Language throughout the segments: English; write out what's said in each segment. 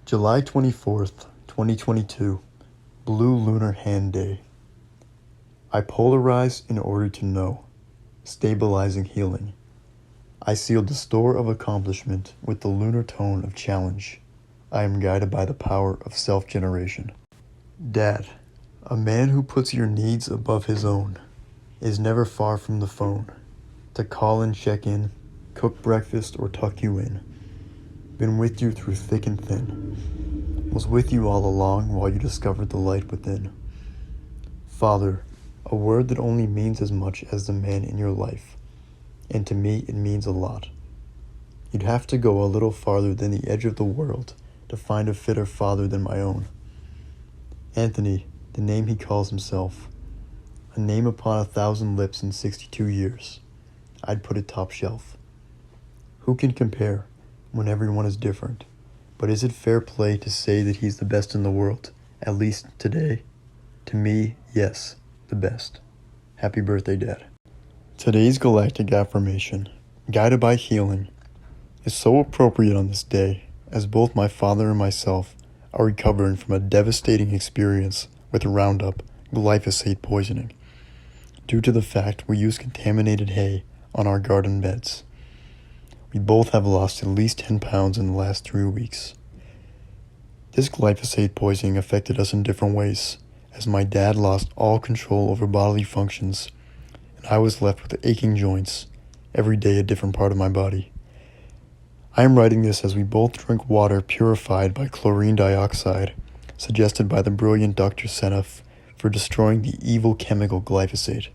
July 24th, 2022, Blue Lunar Hand Day. I polarize in order to know, stabilizing healing. I seal the store of accomplishment with the lunar tone of challenge. I am guided by the power of self-generation. Dad, a man who puts your needs above his own, is never far from the phone, to call and check in, cook breakfast or tuck you in. Been with you through thick and thin. Was with you all along while you discovered the light within. Father, a word that only means as much as the man in your life, and to me it means a lot. You'd have to go a little farther than the edge of the world to find a fitter father than my own. Anthony, the name he calls himself, a name upon 1,000 lips in 62 years. I'd put it top shelf. Who can compare when everyone is different? But is it fair play to say that he's the best in the world, at least today? To me, yes, the best. Happy birthday, Dad. Today's galactic affirmation, guided by healing, is so appropriate on this day, as both my father and myself are recovering from a devastating experience with Roundup glyphosate poisoning, due to the fact we use contaminated hay on our garden beds. We both have lost at least 10 pounds in the last 3 weeks. This glyphosate poisoning affected us in different ways, as my dad lost all control over bodily functions, and I was left with aching joints, every day a different part of my body. I am writing this as we both drink water purified by chlorine dioxide, suggested by the brilliant Dr. Seneff for destroying the evil chemical glyphosate.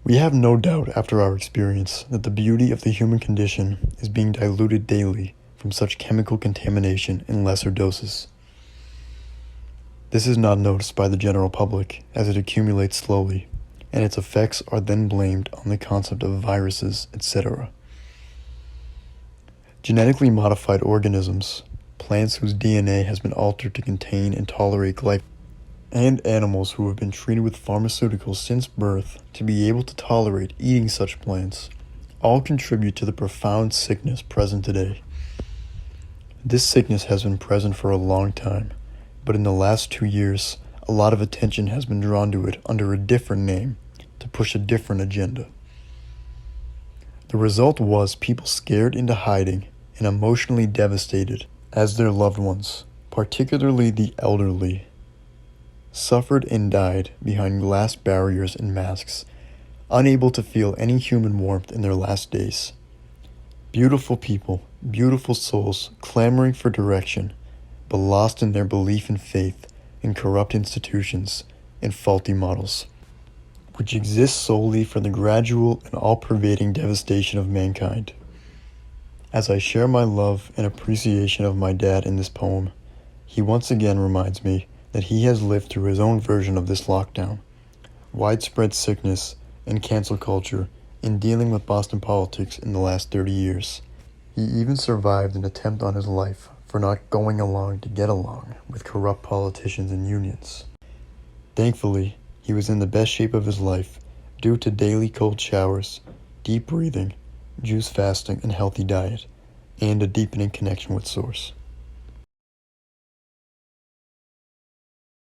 We have no doubt after our experience that the beauty of the human condition is being diluted daily from such chemical contamination in lesser doses. This is not noticed by the general public as it accumulates slowly, and its effects are then blamed on the concept of viruses, etc. Genetically modified organisms, plants whose DNA has been altered to contain and tolerate glyphosate, and animals who have been treated with pharmaceuticals since birth to be able to tolerate eating such plants, all contribute to the profound sickness present today. This sickness has been present for a long time, but in the last 2 years, a lot of attention has been drawn to it under a different name to push a different agenda. The result was people scared into hiding and emotionally devastated as their loved ones, particularly the elderly, suffered and died behind glass barriers and masks, unable to feel any human warmth in their last days. Beautiful people, beautiful souls, clamoring for direction, but lost in their belief and faith in corrupt institutions and faulty models, which exist solely for the gradual and all-pervading devastation of mankind. As I share my love and appreciation of my dad in this poem, he once again reminds me that he has lived through his own version of this lockdown, widespread sickness, and cancel culture in dealing with Boston politics in the last 30 years. He even survived an attempt on his life for not going along to get along with corrupt politicians and unions. Thankfully, he was in the best shape of his life due to daily cold showers, deep breathing, juice fasting and healthy diet, and a deepening connection with Source.